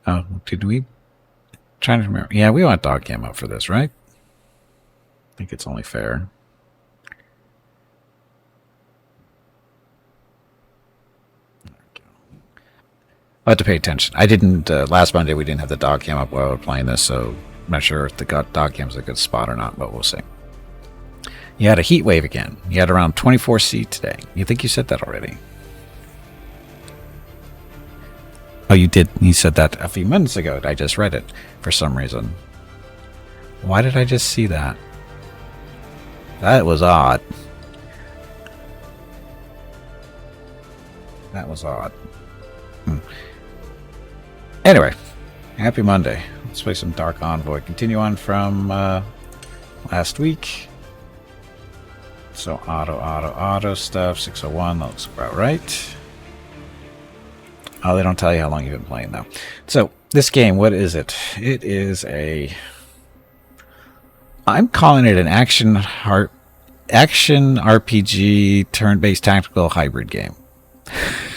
Oh, did we? Trying to remember. Yeah, we want dog cam up for this, right? I think it's only fair. I have to pay attention. I didn't last Monday. We didn't have the dog cam up while we were playing this, so I'm not sure if the dog cam's a good spot or not, but we'll see. You had a heat wave again. You had around 24C today. You think you said that already? Oh, you did. You said that a few minutes ago. I just read it for some reason. Why did I just see that? That was odd. That was odd. Anyway, happy Monday. Let's play some Dark Envoy. Continue on from last week. So auto stuff. 601. That looks about right. Oh, they don't tell you how long you've been playing though. So this game, what is it? It is a... I'm calling it an action RPG turn-based tactical hybrid game.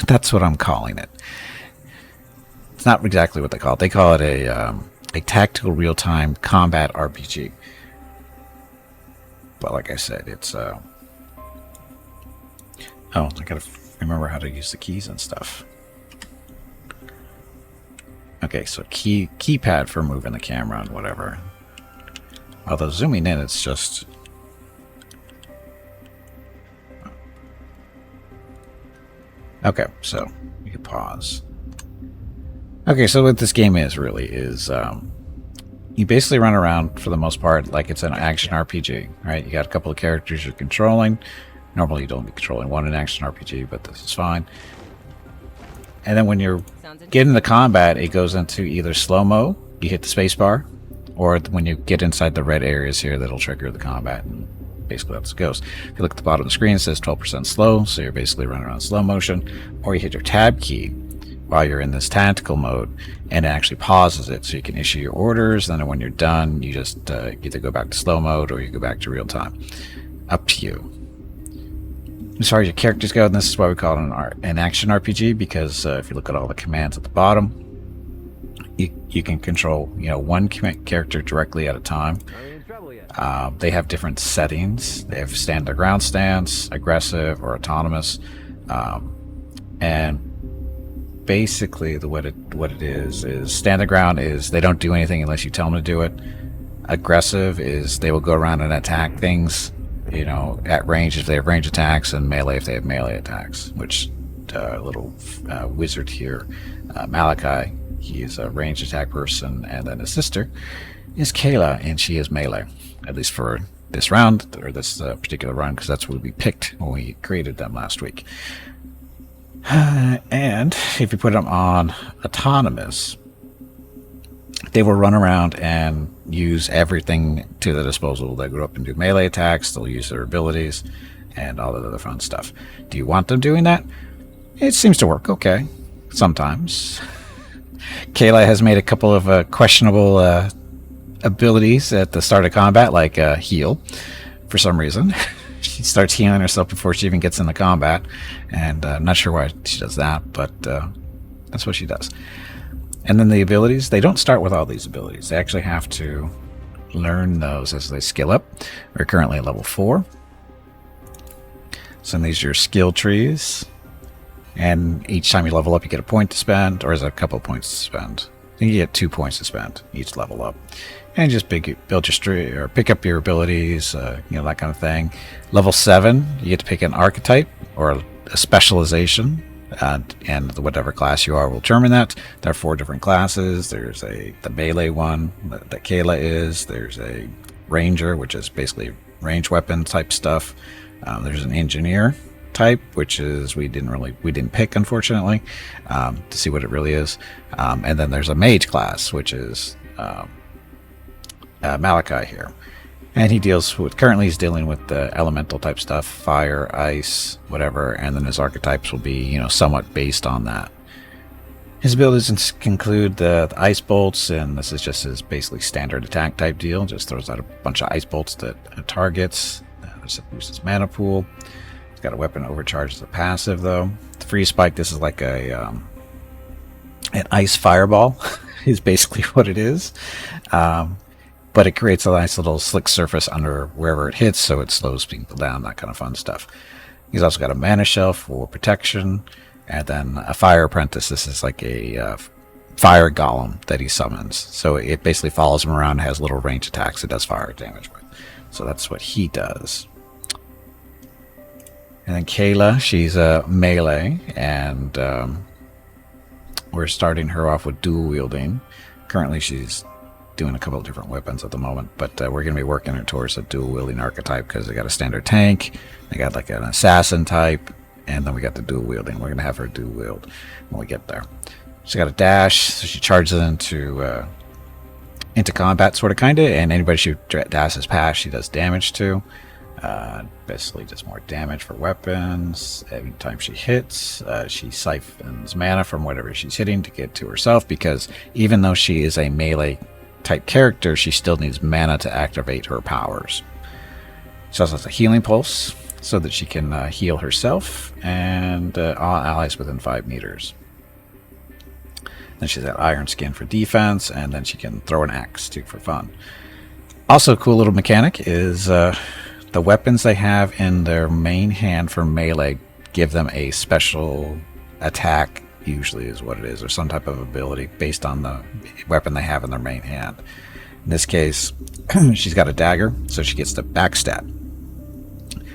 That's what I'm calling it. It's not exactly what they call it. They call it a tactical real-time combat RPG. But like I said, it's oh, I gotta remember how to use the keys and stuff. Okay, so keypad for moving the camera and whatever. Although zooming in, it's just... Okay, so you can pause. Okay, so what this game is really is you basically run around for the most part like it's an action RPG, right? You got a couple of characters you're controlling. Normally you don't be controlling one in action RPG, but this is fine. And then when you're getting into combat, it goes into either slow-mo, you hit the spacebar, or when you get inside the red areas here, that'll trigger the combat, and basically that's how it goes. If you look at the bottom of the screen, it says 12% slow, so you're basically running around slow motion, or you hit your tab key while you're in this tactical mode, and it actually pauses it, so you can issue your orders, and then when you're done, you just either go back to slow mode, or you go back to real time. Up to you. As far as your characters go, and this is why we call it an action RPG, because if you look at all the commands at the bottom, you can control one character directly at a time. They have different settings. They have stand their ground stance, aggressive, or autonomous, and basically what it is stand their ground is they don't do anything unless you tell them to do it. Aggressive is they will go around and attack things at range if they have range attacks, and melee if they have melee attacks, which little wizard here, Malachi, he is a range attack person, and then his sister is Kayla, and she is melee, at least for this round, or this particular run, because that's what we picked when we created them last week. And if you put them on autonomous, they will run around and use everything to their disposal. They go up and do melee attacks, they'll use their abilities, and all that other fun stuff. Do you want them doing that? It seems to work okay, sometimes. Kayla has made a couple of questionable abilities at the start of combat, like heal, for some reason. She starts healing herself before she even gets into combat, and I'm not sure why she does that, but that's what she does. And then the abilities, they don't start with all these abilities. They actually have to learn those as they skill up. We're currently at level 4. So these are your skill trees. And each time you level up, you get a point to spend, or is it a couple of points to spend? I think you get 2 points to spend each level up. And just build your street, or pick up your abilities, that kind of thing. Level 7, you get to pick an archetype or a specialization. And whatever class you are will determine that. There are 4 different classes. There's the melee one that Kayla is. There's a ranger, which is basically range weapon type stuff. There's an engineer type, which is we didn't pick, unfortunately, to see what it really is. And then there's a mage class, which is Malachi here. And he currently he's dealing with the elemental type stuff, fire, ice, whatever, and then his archetypes will be, somewhat based on that. His abilities include the ice bolts, and this is just his basically standard attack type deal. Just throws out a bunch of ice bolts that targets. Just boosts his mana pool. He's got a weapon overcharge as a passive, though. The freeze spike, this is like an ice fireball. is basically what it is. But it creates a nice little slick surface under wherever it hits, so it slows people down, that kind of fun stuff. He's also got a mana shelf for protection, and then a fire apprentice. This is like a fire golem that he summons. So it basically follows him around and has little range attacks it does fire damage with. So that's what he does. And then Kayla, she's a melee, and we're starting her off with dual wielding. Currently she's doing a couple of different weapons at the moment, but we're going to be working her towards a dual wielding archetype because they got a standard tank, they got like an assassin type, and then we got the dual wielding. We're going to have her dual wield when we get there. She's got a dash, so she charges into combat, sort of, kind of, and anybody she dashes past, she does damage to. Basically just more damage for weapons. Every time she hits, she siphons mana from whatever she's hitting to get to herself, because even though she is a melee type character, she still needs mana to activate her powers. She also has a healing pulse so that she can heal herself and all allies within 5 meters. Then she's got iron skin for defense, and then she can throw an axe too for fun. Also, a cool little mechanic is the weapons they have in their main hand for melee give them a special attack, usually is what it is, or some type of ability based on the weapon they have in their main hand. In this case, she's got a dagger, so she gets the backstab.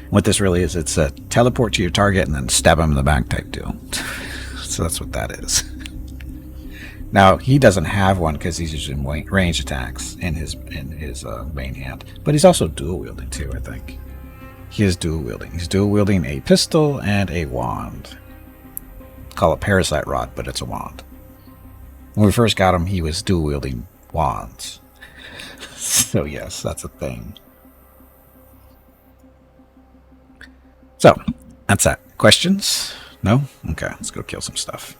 What this really is, it's a teleport to your target and then stab him in the back type deal. So that's what that is. Now, he doesn't have one because he's using range attacks in his main hand, but he's also dual wielding too, I think. He is dual wielding. He's dual wielding a pistol and a wand. Call it Parasite Rod, but it's a wand. When we first got him, he was dual wielding wands. So yes, that's a thing. So, that's that. Questions? No? Okay, let's go kill some stuff.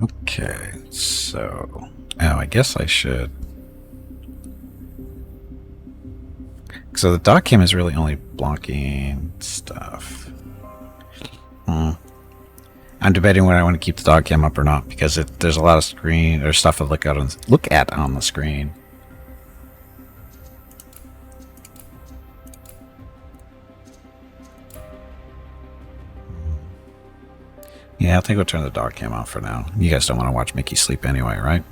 Okay, so... Oh, I guess I should... So the dot cam is really only blocking stuff. I'm debating whether I want to keep the dot cam up or not, because there's a lot of screen or stuff to look at on the screen. Yeah, I think we'll turn the dog cam off for now. You guys don't want to watch Mickey sleep anyway, right?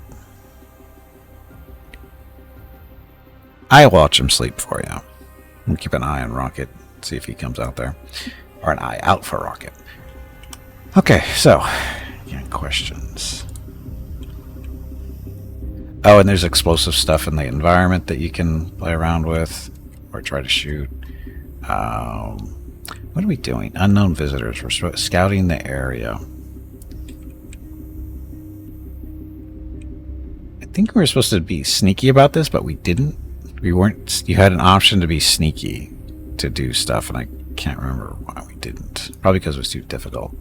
I'll watch him sleep for you. We'll keep an eye on Rocket, see if he comes out there. Or an eye out for Rocket. Okay, so, again, questions. Oh, and there's explosive stuff in the environment that you can play around with or try to shoot. What are we doing? Unknown visitors. We're scouting the area. I think we were supposed to be sneaky about this, but we didn't. We weren't. You had an option to be sneaky to do stuff, and I can't remember why we didn't. Probably because it was too difficult.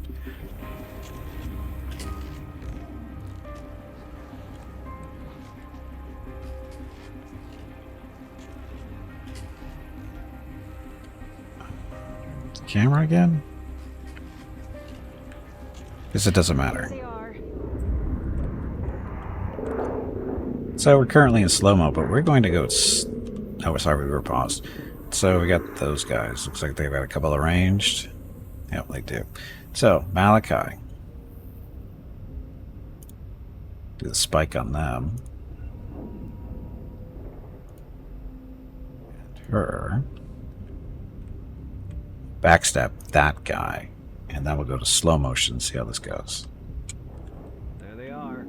Camera again? Guess it doesn't matter. So we're currently in slow-mo, but we're going to go... Oh, sorry, we were paused. So we got those guys. Looks like they've got a couple arranged. Yep, they do. So, Malachi. Do the spike on them. And her. Backstab that guy, and then we'll go to slow motion and see how this goes. There they are.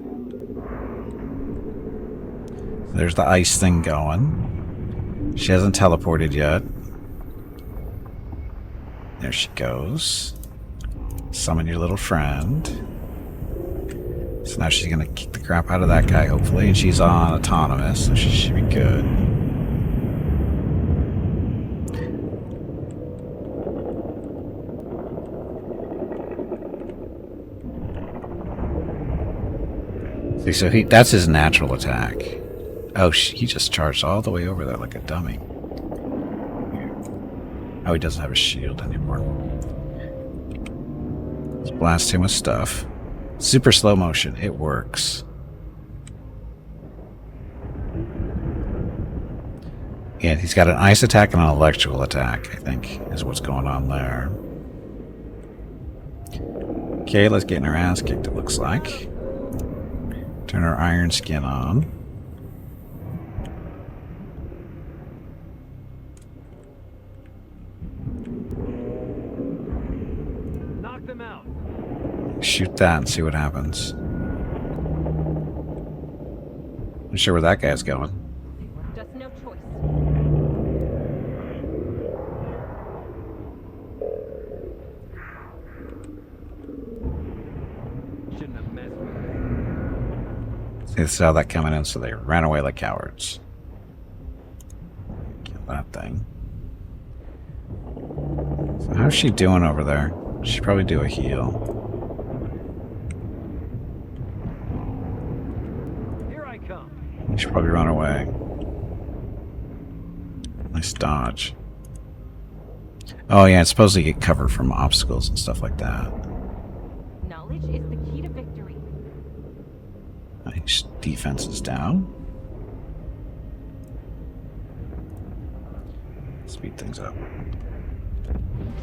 There's the ice thing going. She hasn't teleported yet. There she goes. Summon your little friend. So now she's gonna kick the crap out of that guy, hopefully, and she's on autonomous, so she should be good. So that's his natural attack. Oh, he just charged all the way over there like a dummy. Oh, he doesn't have a shield anymore. Let's blast him with stuff. Super slow motion. It works. Yeah, he's got an ice attack and an electrical attack, I think, is what's going on there. Okay, let's get her ass kicked, it looks like. Turn her iron skin on. Knock them out. Shoot that and see what happens. Not sure where that guy's going. Just no choice. Shouldn't have messed with it. They saw that coming in, so they ran away like cowards. Kill that thing. So how's she doing over there? She should probably do a heal. Here I come. You should probably run away. Nice dodge. Oh yeah, it's supposed to get cover from obstacles and stuff like that. Knowledge is the key to victory. Nice. Defense is down. Speed things up.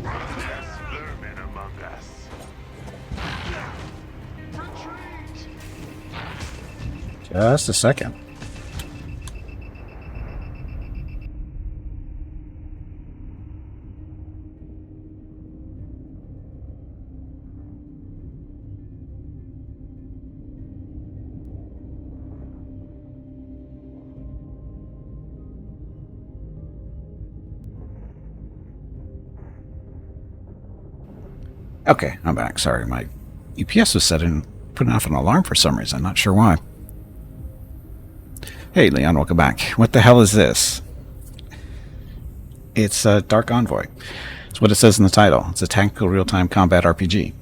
Vermin among us. Just a second. Okay, I'm back. Sorry, my UPS was setting, putting off an alarm for some reason. Not sure why. Hey, Leon, welcome back. What the hell is this? It's a Dark Envoy. It's what it says in the title. It's a tactical real-time combat RPG.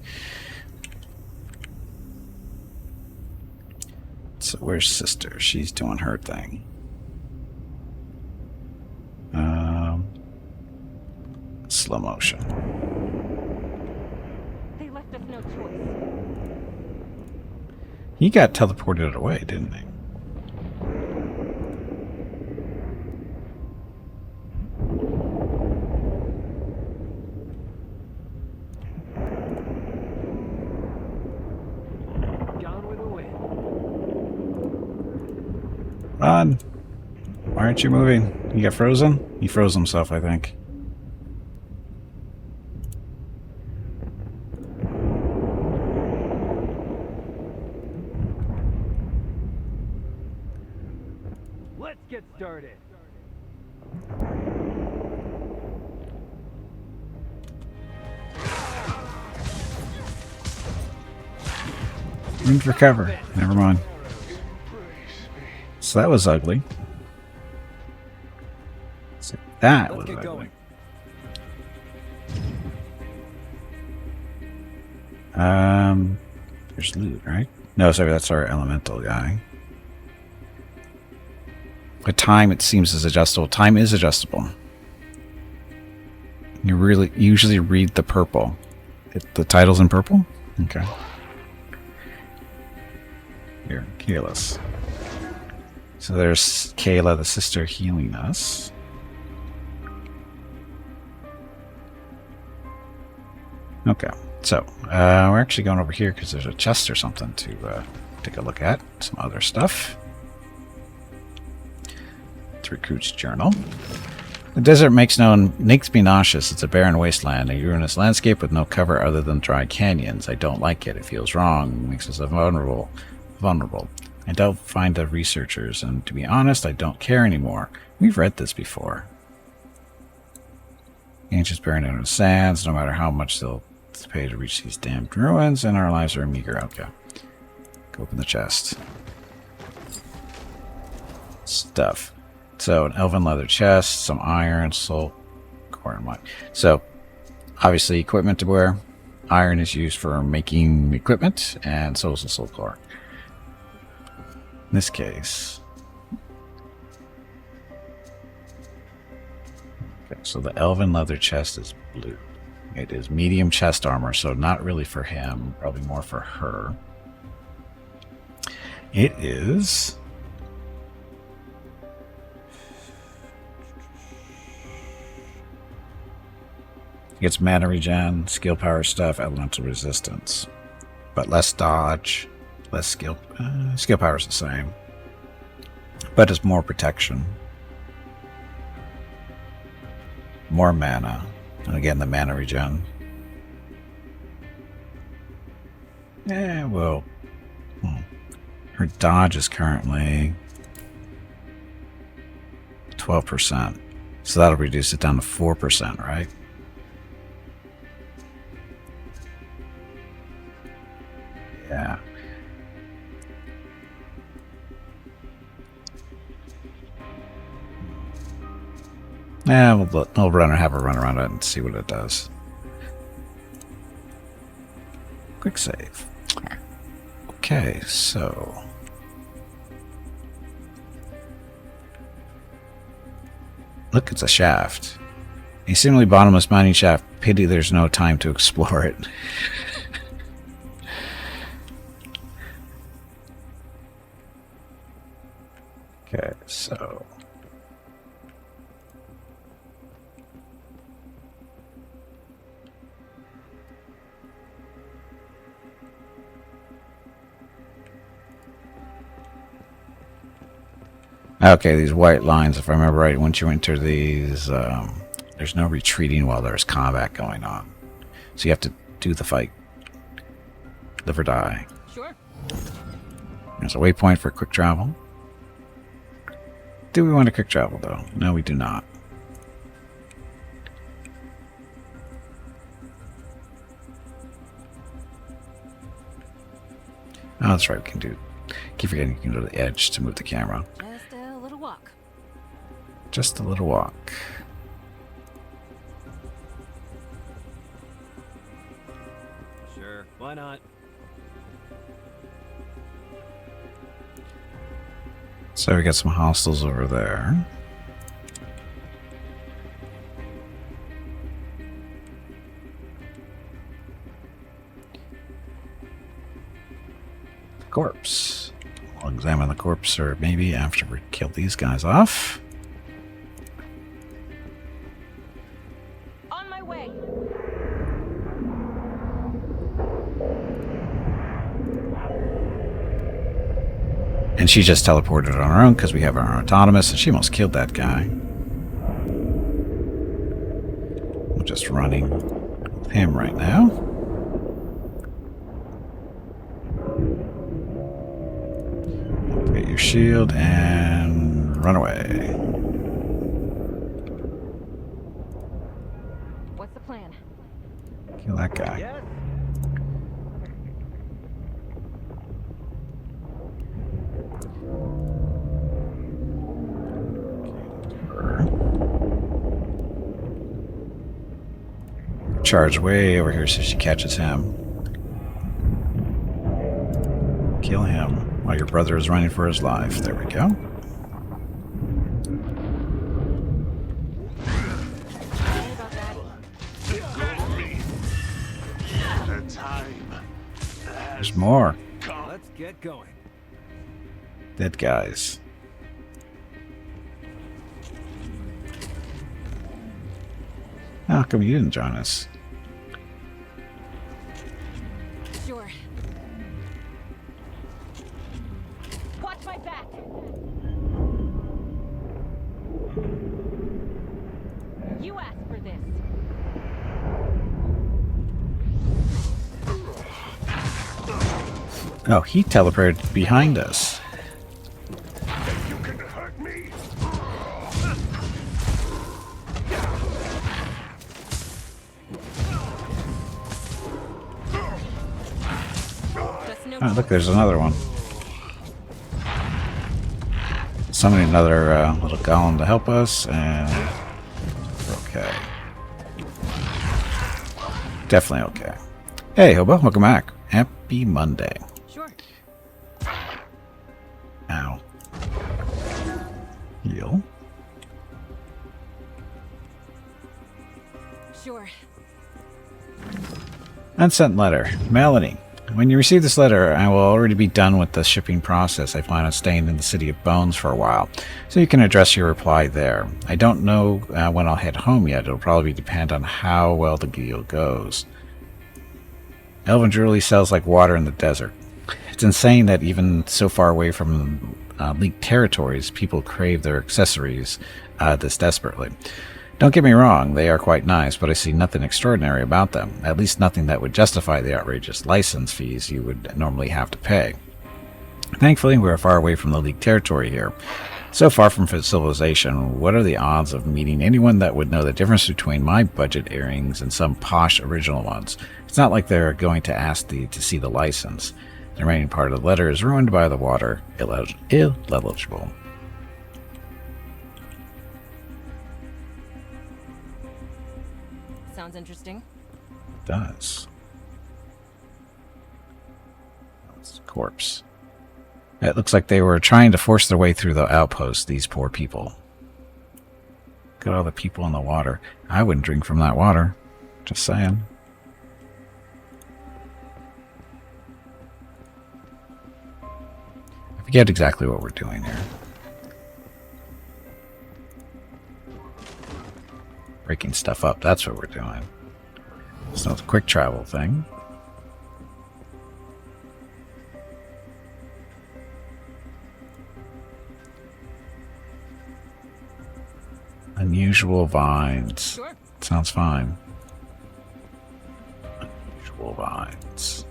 So where's Sister? She's doing her thing. Slow motion. They left us no choice. He got teleported away, didn't he? Gone with the wind. Run! Why aren't you moving? He got frozen? He froze himself, I think. Let's get started. Room for cover. Never mind. So that was ugly. So that was ugly. There's loot, right? No, sorry, that's our elemental guy. But time, it seems, is adjustable. Time is adjustable. You really usually read the purple. The title's in purple? Okay. Here, Kayla's. So there's Kayla, the sister, healing us. Okay, so we're actually going over here because there's a chest or something to take a look at. Some other stuff. It's Recruit's journal. The desert makes me nauseous. It's a barren wasteland, a ruinous landscape with no cover other than dry canyons. I don't like it. It feels wrong. It makes us vulnerable. I don't find the researchers, and to be honest, I don't care anymore. We've read this before. Ancients buried under the sands, no matter how much they'll pay to reach these damned ruins, and our lives are a meager outcome. Go open the chest. Stuff. So, an elven leather chest, some iron, soul core, and mine. So, obviously, equipment to wear. Iron is used for making equipment, and so is the soul core. In this case. Okay, so the elven leather chest is blue. It is medium chest armor, so not really for him. Probably more for her. It is... Gets mana regen, skill power stuff, elemental resistance. But less dodge, less skill. Skill power is the same. But it's more protection. More mana. And again, the mana regen. Yeah, well. Her dodge is currently 12%. So that'll reduce it down to 4%, right? Yeah. Yeah, we'll have a run around it and see what it does. Quick save. Okay, so... Look, it's a shaft. A seemingly bottomless mining shaft. Pity there's no time to explore it. Okay, so... Okay, these white lines, if I remember right, once you enter these, there's no retreating while there's combat going on. So you have to do the fight. Live or die. Sure. There's a waypoint for quick travel. Do we want to quick travel, though? No, we do not. Oh, that's right, we can do... Keep forgetting you can go to the edge to move the camera. Just a little walk. Just a little walk. Sure, why not? So we got some hostiles over there. Corpse. We'll examine the corpse, or maybe after we kill these guys off. On my way. And she just teleported on her own because we have our autonomous, and she almost killed that guy. We're just running with him right now. Get your shield and run away. What's the plan? Kill that guy. Yes? Charge way over here so she catches him. Kill him while your brother is running for his life. There we go. Sorry about that. The time There's has more come. Let's get going. dead guys. How come you didn't join us? Sure. Watch my back. You asked for this. Oh, he teleported behind us. You can hurt me. Just no Oh, look, there's another one. Summoning another little golem to help us, and we're okay. Definitely okay. Hey, Hobo, welcome back. Happy Monday. Sure. Ow. Heal. Sure. Unsent letter. Melanie, when you receive this letter, I will already be done with the shipping process. I plan on staying in the City of Bones for a while, so you can address your reply there. I don't know when I'll head home yet. It'll probably depend on how well the deal goes. Elven jewelry sells like water in the desert. It's insane that even so far away from leaked territories, people crave their accessories this desperately. Don't get me wrong, they are quite nice, but I see nothing extraordinary about them, at least nothing that would justify the outrageous license fees you would normally have to pay. Thankfully, we are far away from the leaked territory here. So far from civilization, what are the odds of meeting anyone that would know the difference between my budget earrings and some posh original ones? It's not like they're going to ask to see the license. The remaining part of the letter is ruined by the water, illegible. Sounds interesting. It does. It's a corpse. It looks like they were trying to force their way through the outpost, these poor people. Look at all the people in the water. I wouldn't drink from that water. Just saying. I forget exactly what we're doing here. Breaking stuff up, that's what we're doing. It's not a quick travel thing. Unusual vines. Sure. Sounds fine. Unusual vines.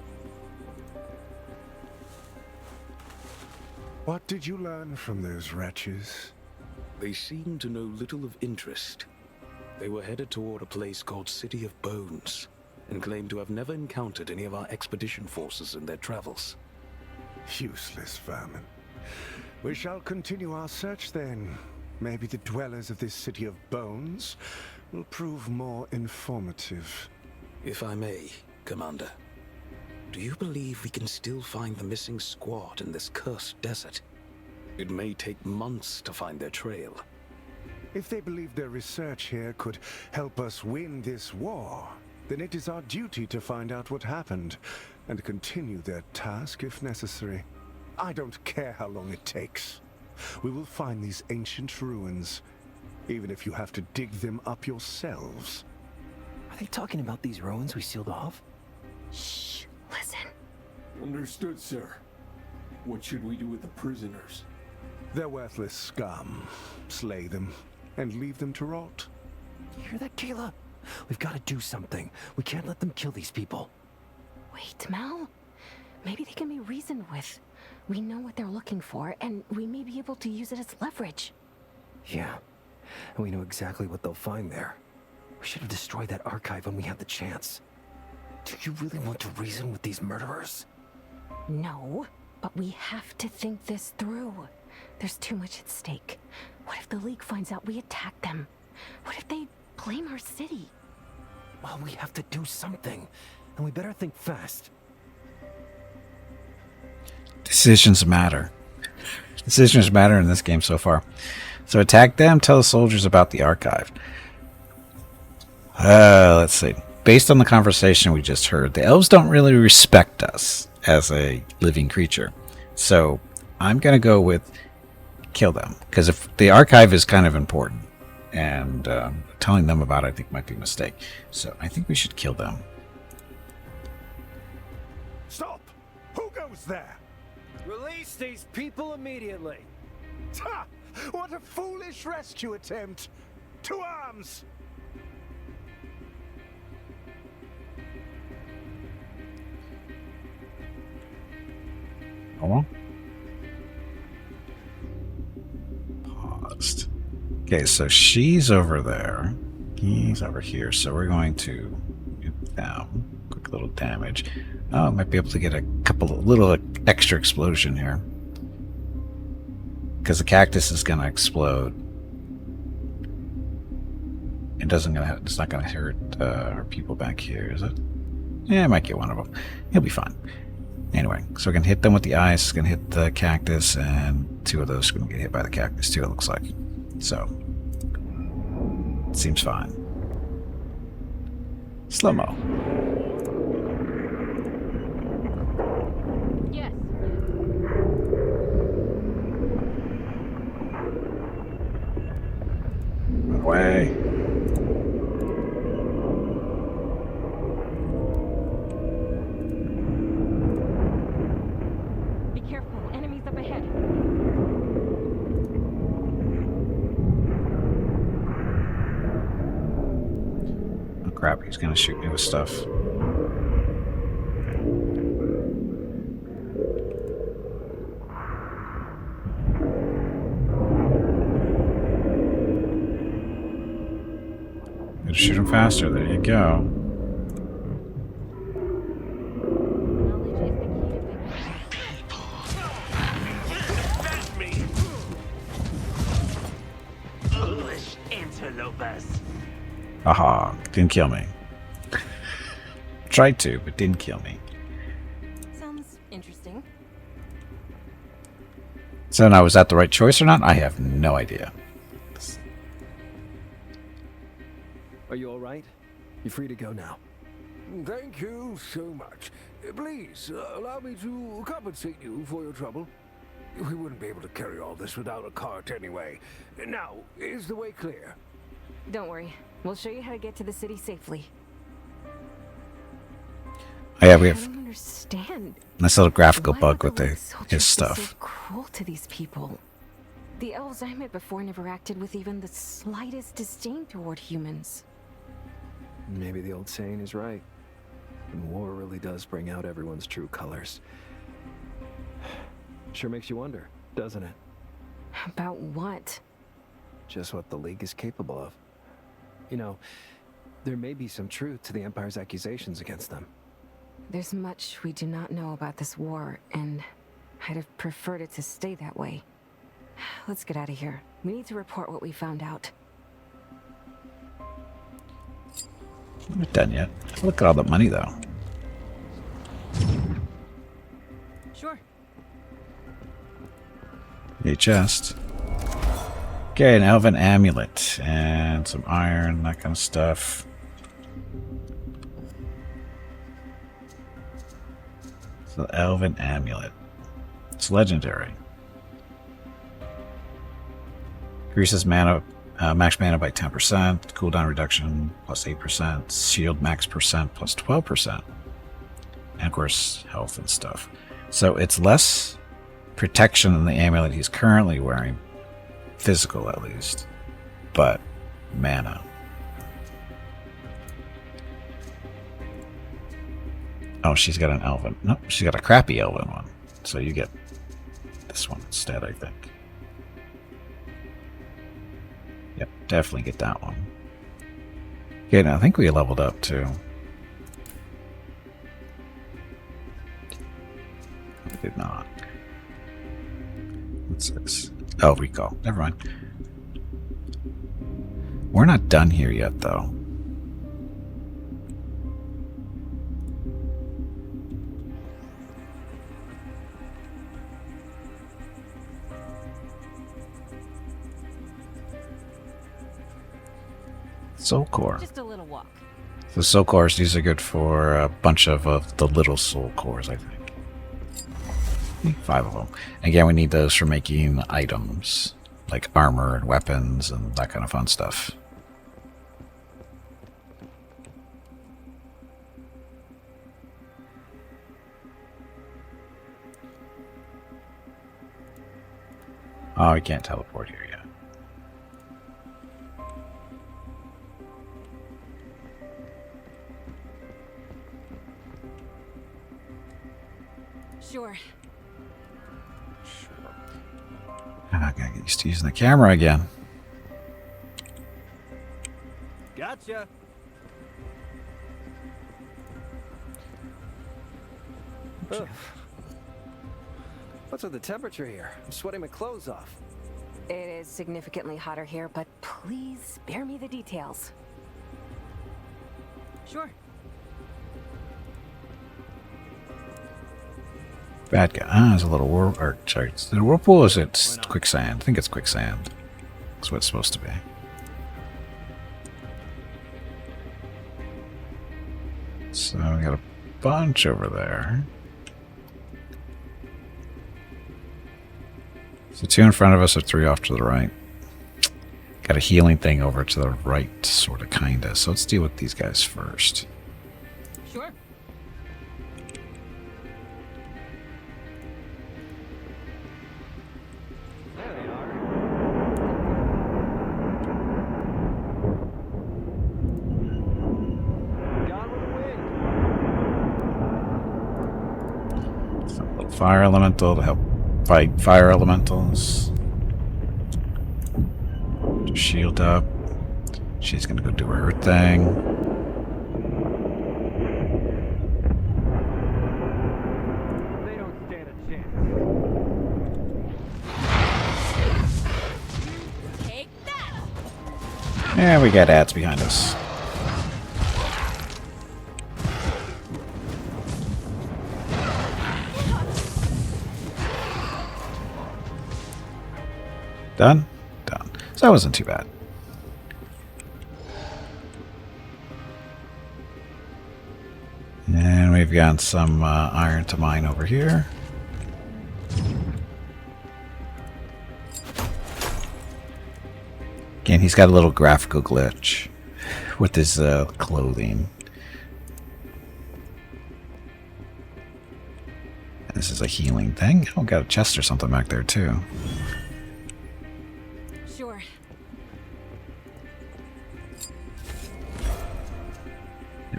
What did you learn from those wretches? They seemed to know little of interest. They were headed toward a place called City of Bones, and claimed to have never encountered any of our expedition forces in their travels. Useless vermin. We shall continue our search then. Maybe the dwellers of this City of Bones will prove more informative. If I may, Commander, do you believe we can still find the missing squad in this cursed desert? It may take months to find their trail. If they believe their research here could help us win this war, then it is our duty to find out what happened and continue their task if necessary. I don't care how long it takes. We will find these ancient ruins, even if you have to dig them up yourselves. Are they talking about these ruins we sealed off? Shh. Listen. Understood, sir. What should we do with the prisoners? They're worthless scum. Slay them and leave them to rot. You hear that, Kayla? We've got to do something. We can't let them kill these people. Wait, Mel. Maybe they can be reasoned with. We know what they're looking for, and we may be able to use it as leverage. Yeah, and we know exactly what they'll find there. We should have destroyed that archive when we had the chance. Do you really want to reason with these murderers? No, but we have to think this through. There's too much at stake. What if the League finds out we attacked them? What if they blame our city? Well, we have to do something, and we better think fast. Decisions matter. Decisions matter in this game so far. So attack them, tell the soldiers about the archive. Let's see. Based on the conversation we just heard, the elves don't really respect us as a living creature. So I'm going to go with kill them. Because if the archive is kind of important, and telling them about it I think might be a mistake. So I think we should kill them. Stop! Who goes there? Release these people immediately. Ha! What a foolish rescue attempt! To arms! Oh, paused. Okay, so she's over there. He's over here. So we're going to get down. Quick little damage. Oh, might be able to get a little extra explosion here. Because the cactus is going to explode. It's not going to hurt our people back here, is it? Yeah, I might get one of them. He'll be fine. Anyway, so we're going to hit them with the ice. It's going to hit the cactus, and two of those are going to get hit by the cactus too, it looks like. So, it seems fine. Slow-mo. Careful, enemies up ahead. Oh crap, he's gonna shoot me with stuff. Gotta shoot him faster, there you go. Foolish antelopes. Aha, didn't kill me. Tried to, but didn't kill me. Sounds interesting. So now, was that the right choice or not? I have no idea. Are you all right? You're free to go now. Thank you so much. Please, allow me to compensate you for your trouble. We wouldn't be able to carry all this without a cart anyway. Now, is the way clear? Don't worry. We'll show you how to get to the city safely. Oh yeah, we I have don't understand. nice little graphical Why bug would with the the, White soldiers his be stuff. So cruel to these people. The elves I met before never acted with even the slightest disdain toward humans. Maybe the old saying is right. And war really does bring out everyone's true colors. Sure makes you wonder, doesn't it? About what? Just what the League is capable of. You know, there may be some truth to the Empire's accusations against them. There's much we do not know about this war, and I'd have preferred it to stay that way. Let's get out of here. We need to report what we found out. I'm not done yet. Look at all the money though. Sure. A chest. Okay, an elven amulet and some iron, that kind of stuff. So elven amulet. It's legendary. Increases mana, max mana by 10%, cooldown reduction plus 8%, shield max percent plus 12%, and of course health and stuff. So it's less protection than the amulet he's currently wearing, physical at least, but mana. Oh, she's got an elven. Nope, she's got a crappy elven one. So you get this one instead, I think. Yep, definitely get that one. Okay, now I think we leveled up too. We did not. What's this? Oh, recall. Never mind. We're not done here yet, though. Soul core. Just a little walk. The soul cores, these are good for a bunch of the little soul cores, I think. 5 of them. Again, we need those for making items, like armor and weapons and that kind of fun stuff. Oh, we can't teleport here yet. Sure. I gotta get used to using the camera again. Gotcha. Ugh. What's with the temperature here? I'm sweating my clothes off. It is significantly hotter here, but please spare me the details. Sure. Bad guy. Ah, there's a little sorry, is it a whirlpool or is it quicksand? I think it's quicksand. That's what it's supposed to be. So we got a bunch over there. So 2 in front of us or 3 off to the right. Got a healing thing over to the right, sort of, kinda. So let's deal with these guys first. Sure. fire elemental to help fight fire elementals. Shield up. She's gonna go do her thing. They don't stand a chance. Take that! And we got ads behind us. Done? Done. So that wasn't too bad. And we've got some iron to mine over here. Again, he's got a little graphical glitch with his clothing. This is a healing thing. Oh, got a chest or something back there too. Sure.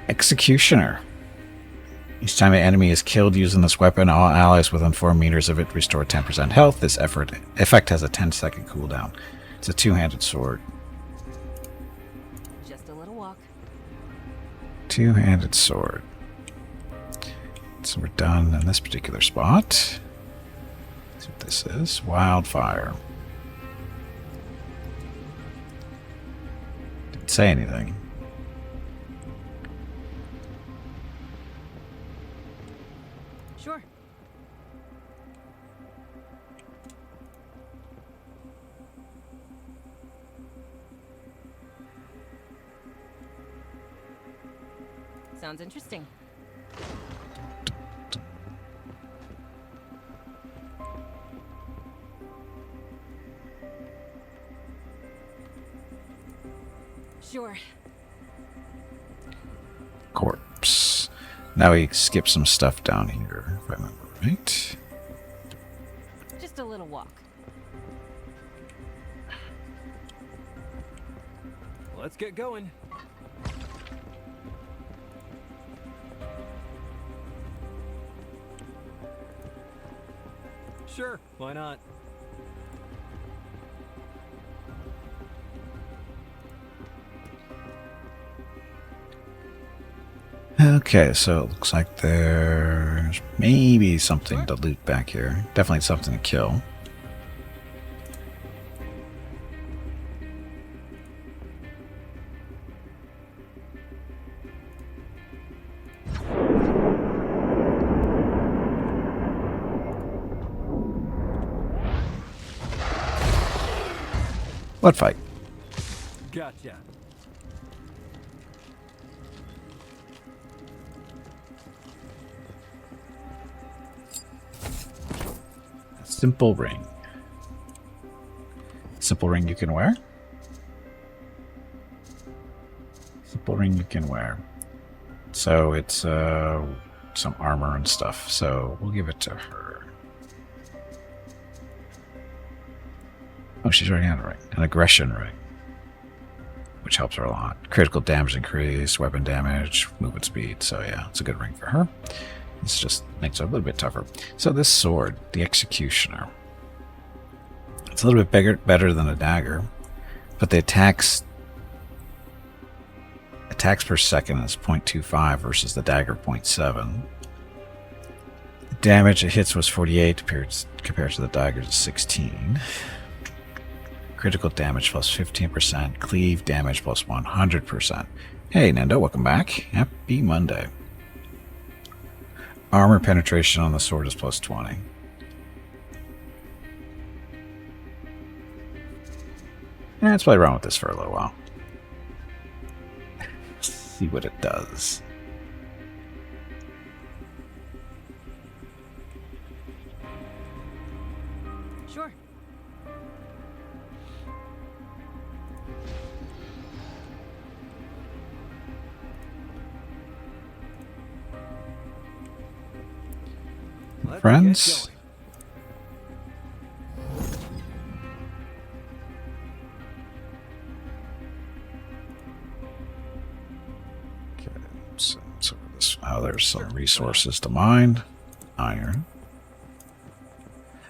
Executioner. Each time an enemy is killed using this weapon, all allies within 4 meters of it restore 10% health. This effect has a 10-second cooldown. It's a two-handed sword. Just a little walk. Two-handed sword. So we're done in this particular spot. Let's see what this is. Wildfire. Didn't say anything. Sure. Sounds interesting. Sure. Corpse. Now we skip some stuff down here, if I remember right. Just a little walk. Let's get going. Sure, why not? Okay, so it looks like there's maybe something to loot back here. Definitely something to kill. What fight? Gotcha. Simple ring. Simple ring you can wear. Simple ring you can wear. So it's some armor and stuff. So we'll give it to her. Oh, she's already had a ring. An aggression ring. Which helps her a lot. Critical damage increase, weapon damage, movement speed. So yeah, it's a good ring for her. This just makes it a little bit tougher. So this sword, the Executioner. It's a little bit better than a dagger. But the attacks per second is 0.25 versus the dagger 0.7. The damage it hits was 48 compared to the dagger's 16. Critical damage plus 15%. Cleave damage plus 100%. Hey, Nendo, welcome back. Happy Monday. Armor penetration on the sword is plus 20. Let's play around with this for a little while. See what it does. Sure. Let's Friends? get Okay, so there's some resources to mine. Iron.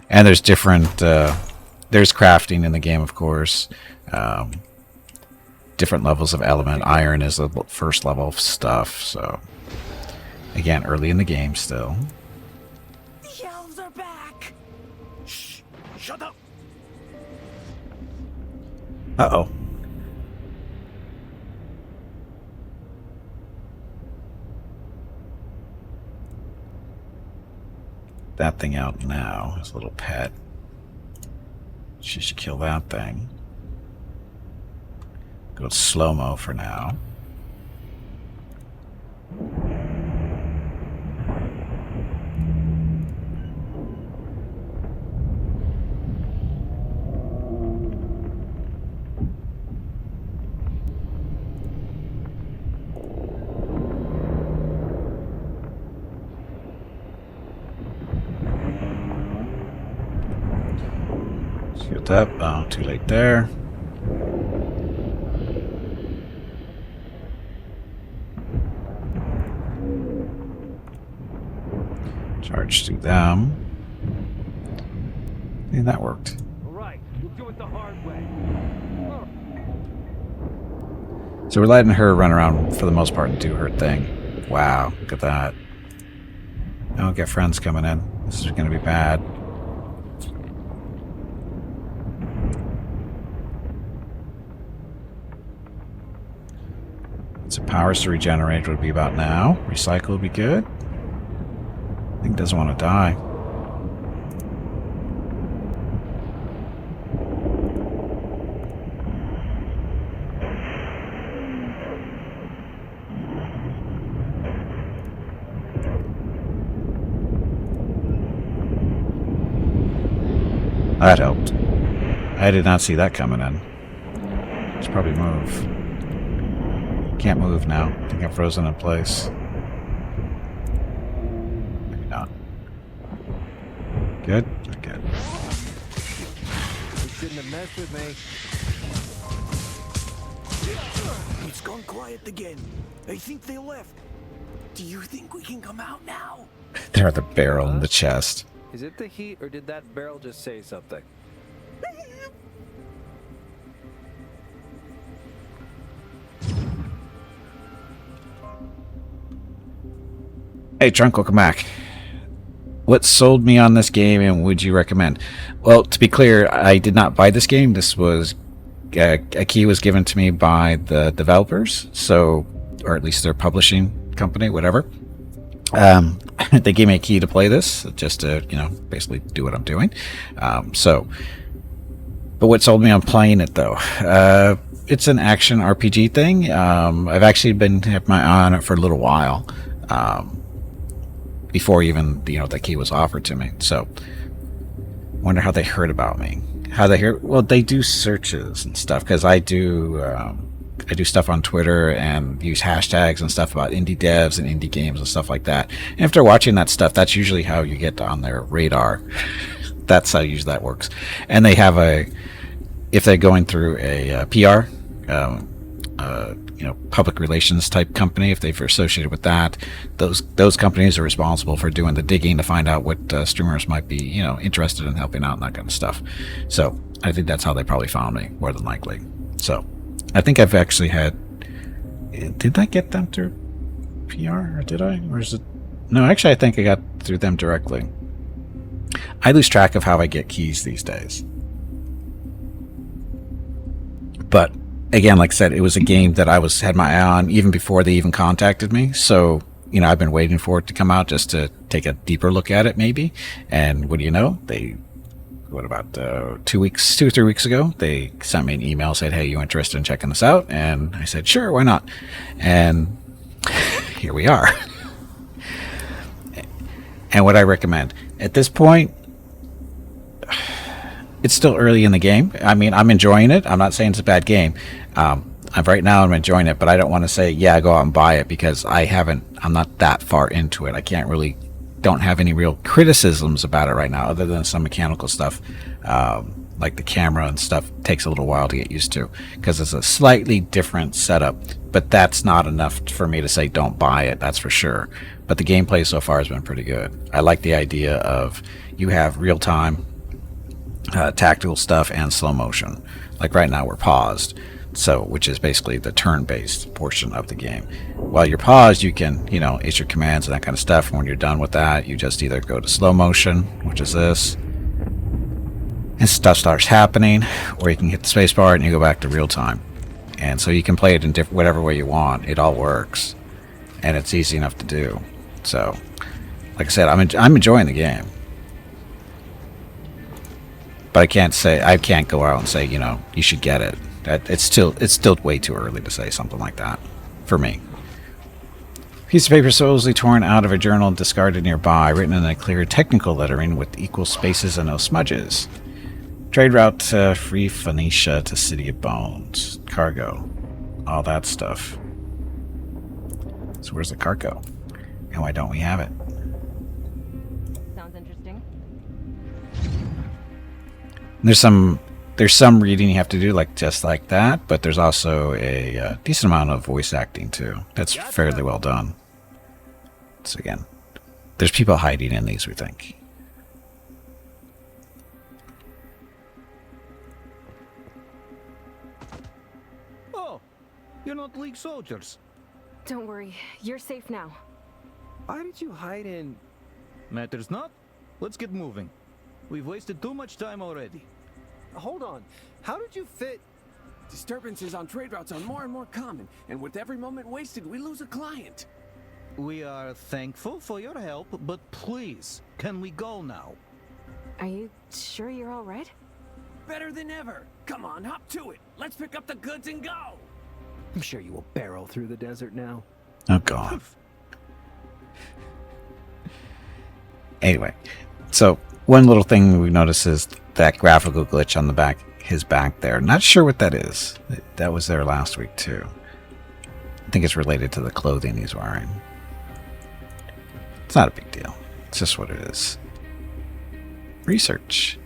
And there's different, there's crafting in the game, of course. Different levels of element. Iron is the first level of stuff, so... Again, early in the game still. The elves are back! Shh! Shut up! Uh-oh. That thing out now, his little pet. She should kill that thing. Go slow-mo for now. Get that. Oh, too late there. Charge to them. And that worked. All right, we'll do it the hard way. So we're letting her run around for the most part and do her thing. Wow, look at that. I don't get friends coming in. This is going to be bad. So powers to regenerate would be about now. Recycle would be good. I think it doesn't want to die. That helped. I did not see that coming in. Should probably move. Can't move now. I think I'm frozen in place. Maybe not. Good? Good. You shouldn't have messed with me. It's gone quiet again. I think they left. Do you think we can come out now? There are the barrel and the chest. Is it the heat, or did that barrel just say something? Hey, Trunk, welcome back. What sold me on this game, and would you recommend? Well, to be clear, I did not buy this game. This was a key was given to me by the developers, so, or at least their publishing company, whatever. They gave me a key to play this, just to, you know, basically do what I'm doing. But what sold me on playing it, though? It's an action RPG thing. I've actually been had my eye on it for a little while. Before even, you know, the key was offered to me. So, wonder how they heard about me. How they hear? Well, they do searches and stuff, because I do stuff on Twitter and use hashtags and stuff about indie devs and indie games and stuff like that. And if they're watching that stuff, that's usually how you get on their radar. That's how usually that works. And they have if they're going through a PR, you know, public relations type company, if they've associated with that, those companies are responsible for doing the digging to find out what streamers might be, you know, interested in helping out and that kind of stuff. So I think that's how they probably found me, more than likely. So I think I've actually had. Did I get them through PR, or did I? Or is it? No, actually, I think I got through them directly. I lose track of how I get keys these days. But again, like I said, it was a game that I had my eye on even before they even contacted me. So, you know, I've been waiting for it to come out just to take a deeper look at it, maybe. And what do you know? What about 2 or 3 weeks ago, they sent me an email, said, hey, you interested in checking this out? And I said, sure, why not? And here we are. And what I recommend at this point, it's still early in the game. I mean, I'm enjoying it. I'm not saying it's a bad game. Right now I'm enjoying it, but I don't want to say, yeah, go out and buy it, because I'm not that far into it. I don't have any real criticisms about it right now, other than some mechanical stuff, like the camera and stuff takes a little while to get used to, because it's a slightly different setup. But that's not enough for me to say don't buy it, that's for sure. But the gameplay so far has been pretty good. I like the idea of you have real time tactical stuff and slow motion. Like right now we're paused, so which is basically the turn-based portion of the game. While you're paused, you can, issue commands and that kind of stuff. And when you're done with that, you just either go to slow motion, which is this, and stuff starts happening, or you can hit the spacebar and you go back to real time. And so you can play it in whatever way you want. It all works, and it's easy enough to do. So, like I said, I'm enjoying the game. But I can't go out and say, you should get it. It's still way too early to say something like that for me. Piece of paper supposedly torn out of a journal and discarded nearby, written in a clear technical lettering with equal spaces and no smudges. Trade route to Free Phoenicia to City of Bones. Cargo. All that stuff. So where's the cargo? And why don't we have it? Sounds interesting. There's some reading you have to do, just like that, but there's also a decent amount of voice acting too. That's fairly well done. So again, there's people hiding in these, we think. Oh, you're not League soldiers. Don't worry, you're safe now. Why did you hide in... Matters not. Let's get moving. We've wasted too much time already. Hold on. How did you fit? Disturbances on trade routes are more and more common, and with every moment wasted, we lose a client. We are thankful for your help, but please, can we go now? Are you sure you're all right? Better than ever. Come on, hop to it. Let's pick up the goods and go. I'm sure you will barrel through the desert now. Oh, God. Anyway, so one little thing we noticed is that graphical glitch on his back there. Not sure what that is. That was there last week, too. I think it's related to the clothing he's wearing. It's not a big deal. It's just what it is. Research.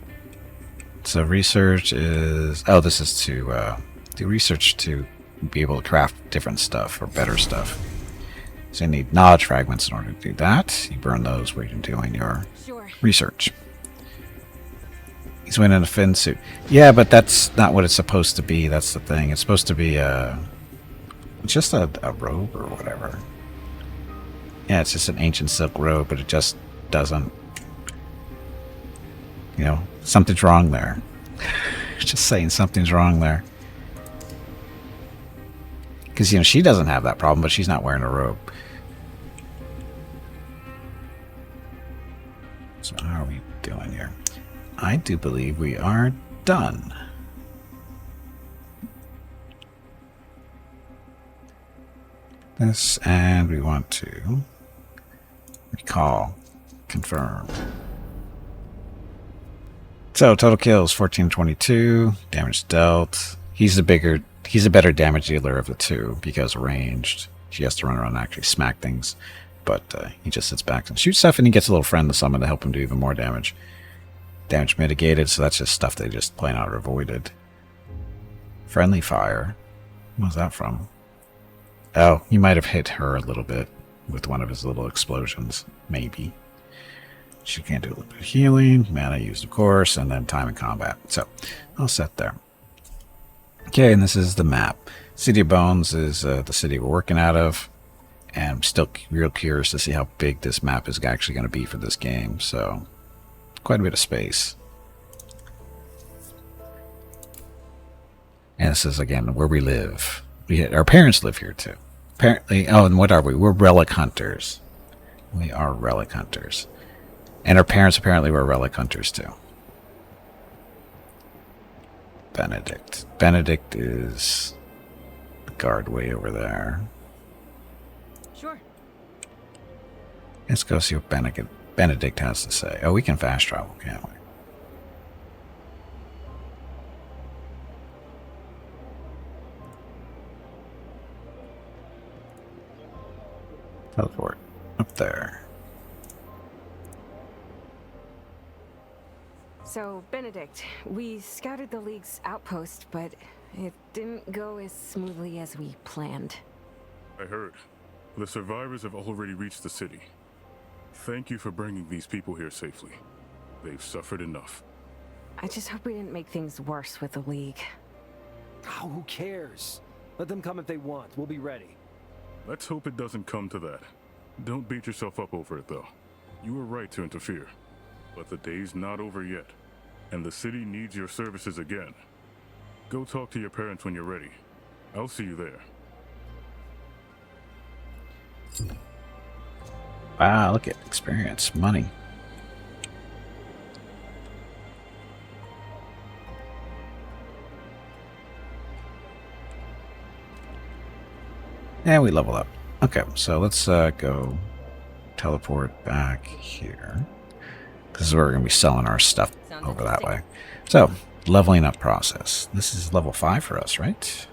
So research is... Oh, this is to do research to be able to craft different stuff or better stuff. So you need knowledge fragments in order to do that. You burn those when you're doing your research. He's wearing a fin suit. Yeah, but that's not what it's supposed to be. That's the thing. It's supposed to be just a robe or whatever. Yeah, it's just an ancient silk robe, but it just doesn't... something's wrong there. Just saying something's wrong there. Because, she doesn't have that problem, but she's not wearing a robe. So how are we doing here? I do believe we are done. This, and we want to recall, confirm. So total kills 1422, damage dealt. He's a better damage dealer of the two because ranged. He has to run around and actually smack things, but he just sits back and shoots stuff, and he gets a little friend to summon to help him do even more damage. Damage mitigated, so that's just stuff they just plain out avoided. Friendly fire. What was that from? Oh, he might have hit her a little bit with one of his little explosions. Maybe. She can do a little bit of healing. Mana used, of course, and then time in combat. So, all set there. Okay, and this is the map. City of Bones is the city we're working out of. And I'm still real curious to see how big this map is actually going to be for this game. So, quite a bit of space. And this is, again, where we live. Our parents live here, too. Apparently, oh, and what are we? We're relic hunters. We are relic hunters. And our parents apparently were relic hunters, too. Benedict. Benedict is the guard way over there. Sure. Let's go see what Benedict has to say. Oh, we can fast travel, can't we? Teleport. Up there. So, Benedict, we scouted the League's outpost, but it didn't go as smoothly as we planned. I heard. The survivors have already reached the city. Thank you for bringing these people here safely. They've suffered enough. I just hope we didn't make things worse with the League. Oh, who cares? Let them come if they want. We'll be ready. Let's hope it doesn't come to that. Don't beat yourself up over it, though. You were right to interfere. But the day's not over yet, and the city needs your services again. Go talk to your parents when you're ready. I'll see you there. Wow, look at experience, money. And we level up. Okay, so let's go teleport back here. This is where we're going to be selling our stuff over that way. So, leveling up process. This is level 5 for us, right?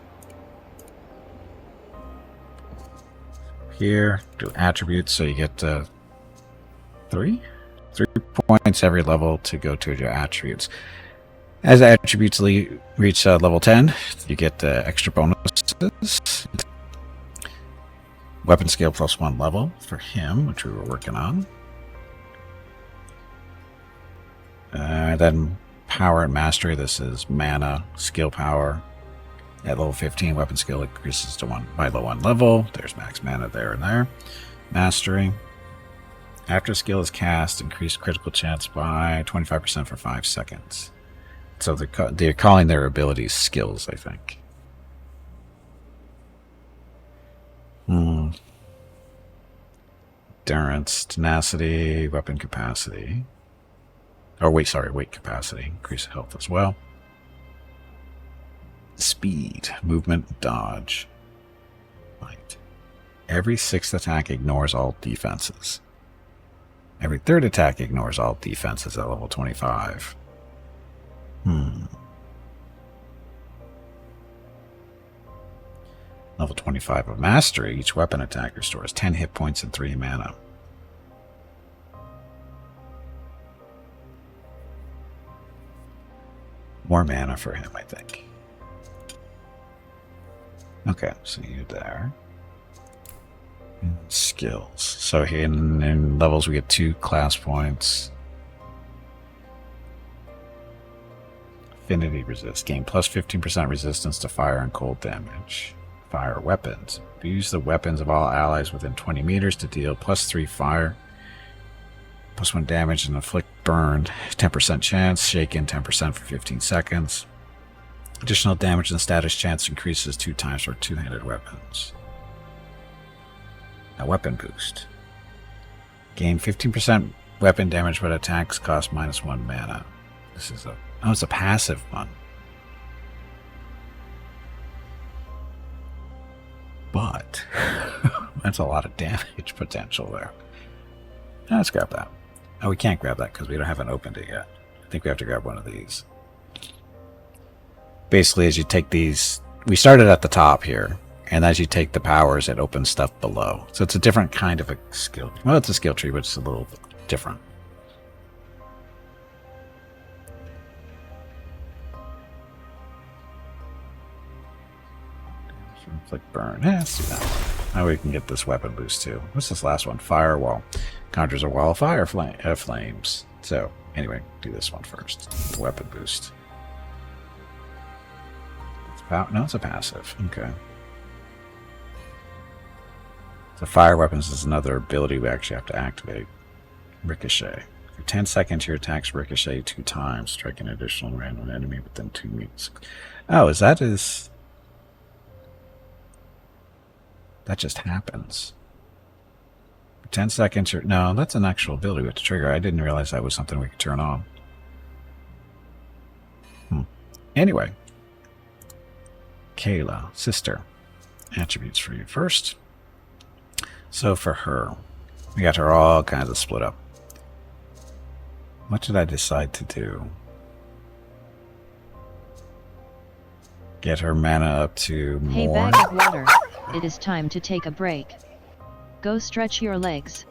Here, do attributes, so you get 3 points every level to go to your attributes. As attributes reach level 10, you get extra bonuses. Weapon skill +1 level for him, which we were working on. Then power and mastery. This is mana, skill power. At level 15, weapon skill increases to 1 by the 1 level. There's max mana there and there. Mastery. After skill is cast, increase critical chance by 25% for 5 seconds. So they're calling their abilities skills, I think. Endurance, tenacity, weapon capacity. Oh, wait, sorry, weight capacity. Increase health as well. Speed, movement, dodge. Right. Every 6th attack ignores all defenses. Every 3rd attack ignores all defenses at level 25. Level 25 of Mastery, each weapon attack restores 10 hit points and 3 mana. More mana for him, I think. Okay, so you there. And skills. So here in levels we get 2 class points. Affinity resist. Gain plus 15% resistance to fire and cold damage. Fire weapons. Use the weapons of all allies within 20 meters to deal +3 fire, +1 damage, and inflict burn. 10% chance. Shaken 10% for 15 seconds. Additional damage and status chance increases 2 times for two-handed weapons. A weapon boost. Gain 15% weapon damage, but attacks cost -1 mana. This is it's a passive one. But that's a lot of damage potential there. Let's grab that. Oh, we can't grab that because we haven't opened it yet. I think we have to grab one of these. Basically, as you take these, we started at the top here, and as you take the powers, it opens stuff below. So it's a different kind of a skill. Well, it's a skill tree, but it's a little different. Inflict burn. Let's do that one. Now we can get this weapon boost too. What's this last one? Firewall. Conjures a wall of fire flames. So, anyway, do this one first. The weapon boost. No, it's a passive. Okay. So fire weapons is another ability we actually have to activate. Ricochet. For 10 seconds, your attacks ricochet 2 times, striking an additional random enemy within 2 meters. Oh, is that his... That just happens. For 10 seconds, no, that's an actual ability with the trigger. I didn't realize that was something we could turn on. Anyway. Kayla, sister. Attributes for you first. So for her, we got her all kinds of split up. What did I decide to do? Get her mana up to more. Hey, bag of water. It is time to take a break. Go stretch your legs.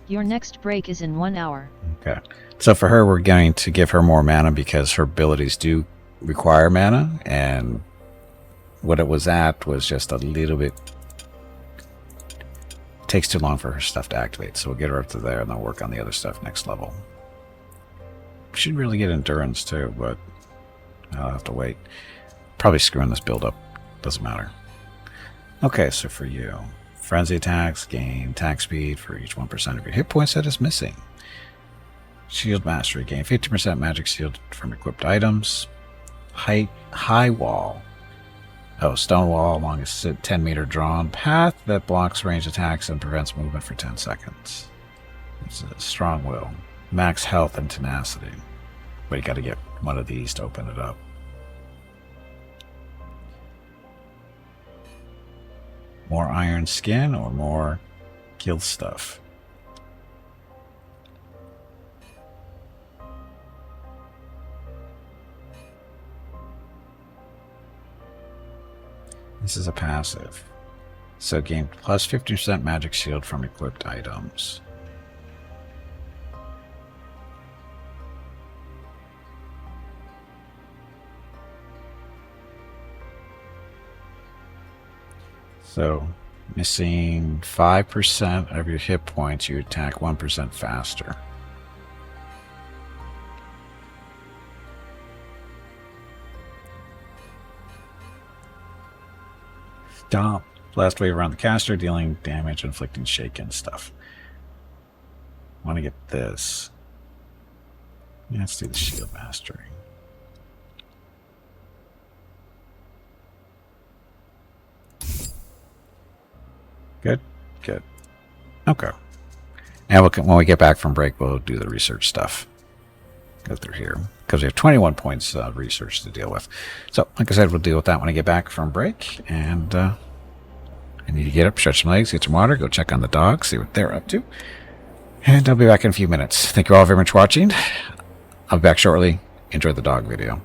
Your next break is in 1 hour. Okay. So for her, we're going to give her more mana because her abilities do require mana, and what it was at was just a little bit... It takes too long for her stuff to activate, so we'll get her up to there and then work on the other stuff next level. should really get endurance too, but I'll have to wait. Probably screwing this build up. Doesn't matter. Okay, so for you, frenzy attacks gain attack speed for each 1% of your hit points that is missing. Shield mastery, gain 50% magic shield from equipped items. High wall. Oh, stone wall along a 10-meter drawn path that blocks ranged attacks and prevents movement for 10 seconds. It's a strong will. Max health and tenacity. But you got to get one of these to open it up. More iron skin or more guild stuff? This is a passive. So gain plus 50% magic shield from equipped items. So missing 5% of your hit points, you attack 1% faster. Stomp. Last wave around the caster, dealing damage, inflicting shake and stuff. Want to get this. Yeah, let's do the shield mastery. Good, good. Okay. And when we get back from break, we'll do the research stuff. Go through here. Because we have 21 points of research to deal with. So, like I said, we'll deal with that when I get back from break. And I need to get up, stretch some legs, get some water, go check on the dogs, see what they're up to. And I'll be back in a few minutes. Thank you all very much for watching. I'll be back shortly. Enjoy the dog video.